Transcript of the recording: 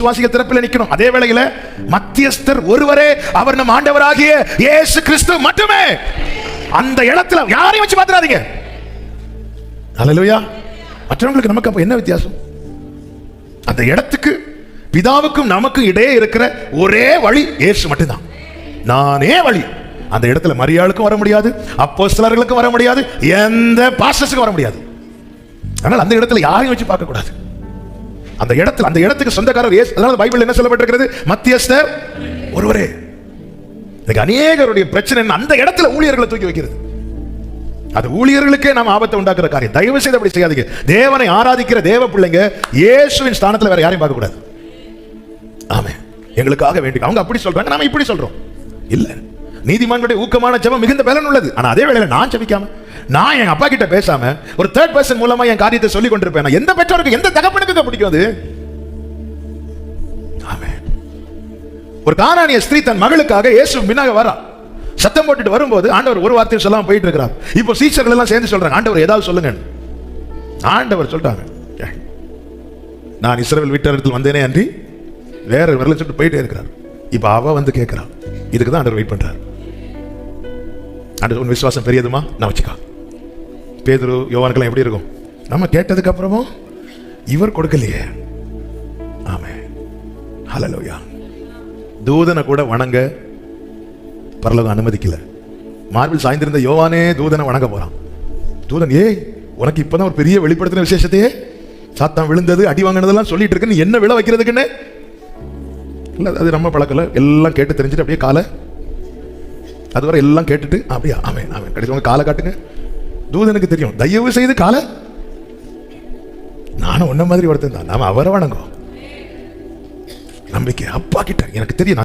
விசுவாசிகள் திறப்பில் நிக்கணும். அதே வேளையில மத்தியஸ்தர் ஒருவரே, அவர் நம் ஆண்டவராகிய இயேசு கிறிஸ்து மட்டுமே. அந்த இடத்துல யாரையும் வச்சு பாத்துறாதீங்க. ஹல்லேலூயா. மற்றவங்களுக்கு நமக்கு அப்ப என்ன வித்தியாசம்? அந்த இடத்துக்கு பிதாவுக்கும் நமக்கு இடையே இருக்கிற ஒரே வழி இயேசு மட்டும்தான். நானே வழி. அந்த இடத்துல மரியாளுக்கும் வர முடியாது, அப்போஸ்தலர்களுக்கும் வர முடியாது, எந்த பாஸ்டர்ஸ்க்கும் வர முடியாது. அதனால அந்த இடத்துல யாரையும் வச்சு பார்க்க கூடாது. அந்த இடத்துக்கு சொந்தக்காரர் இயேசு. அதனால பைபிள் என்ன சொல்லப்பட்டிருக்கிறது? மத்தியஸ்தர் ஒருவரே. இன்னைக்கு அநேகருடைய பிரச்சனை அந்த இடத்துல ஊழியர்களை தூக்கி வைக்கிறது. அது ஊழியர்களுக்கே நாம் ஆபத்தை உண்டாக்குற காரியம். தயவு செய்து அப்படி செய்யாதீங்க. தேவனை ஆராதிக்கிற தேவ பிள்ளைங்க இயேசுவின் ஸ்தானத்துல வேற யாரையும் பார்க்க கூடாது. ஆமே, எங்களுக்காக வேண்டி அவங்க அப்படி சொல்றாங்க, நாம இப்படி சொல்றோம். இல்ல, நீதிமான்களுடைய ஊக்கமான ஜெபம் மிகுந்த பலன் உள்ளது. ஆனா அதே வேளையில நான் ஜெபிக்காம, நான் என் அப்பா கிட்ட பேசாம ஒரு தேர்ட் பர்சன் மூலமா என் காரியத்தை சொல்லிக் கொண்டிருப்பேன். எந்த பெற்றோருக்கு, எந்த தகப்பனுக்கு பிடிக்கும் அது? ஆமே. ஒரு கானானிய ஸ்திரீ தன் மகளுக்காக இயேசு பின்னாக வரா. சத்தம் போட்டுட்டு வரும்போது ஆண்டவர் ஒரு வார்த்தையை சொல்லாம போயிட்டு இருக்கிறார். இப்போ சீஷர்கள் எல்லாம் சேர்ந்து சொல்றாங்க, ஆண்டவர் ஏதாவது சொல்லுங்க. ஆண்டவர் சொல்றாங்க, நான் இஸ்ரவேல் வீட்டரிடத்தில் வந்தேனே அன்றி வேற வரல சொல்லிட்டு போயிட்டே இருக்கிறார். இப்ப அவ வந்து கேட்கிறான். இதுக்கு தான் ஆண்டவர் வெயிட் பண்றார். ஆண்டவர், உன் விசுவாசம் பெரியதுமா? நான் வச்சுக்கா. பேதுரு யோவானுக்கெல்லாம் எப்படி இருக்கும்? நம்ம கேட்டதுக்கு அப்புறமும் இவர் கொடுக்கலையே. ஆமே, ஹல்லேலூயா. தூதனை கூட வணங்க பரலோகம் அனுமதிக்கல. மார்பில் சாய்ந்திருந்த யோவானே தூதனை வணங்க போறான். தூதன், ஏய், உனக்கு இப்பதான் ஒரு பெரிய வெளிப்படுத்தின விசேஷத்தையே, சாத்தான் விழுந்தது, அடி வாங்கினதெல்லாம் சொல்லிட்டு இருக்கு, நீ என்ன விழ வைக்கிறதுக்குன்னு இல்ல. அது நம்ம பழக்கல. எல்லாம் கேட்டு தெரிஞ்சுட்டு அப்படியே காலை, அதுவரை எல்லாம் கேட்டுட்டு அப்படியே ஆமே ஆமே கடைசி உங்க காலை காட்டுங்க. தூதனுக்கு தெரியும், தயவு செய்து காலை, நானும் உன்ன மாதிரி ஒருத்தன் தான், நாம அவரை வணங்கும். நம்பிக்கை அப்பா கிட்ட எனக்கு தெரியும்.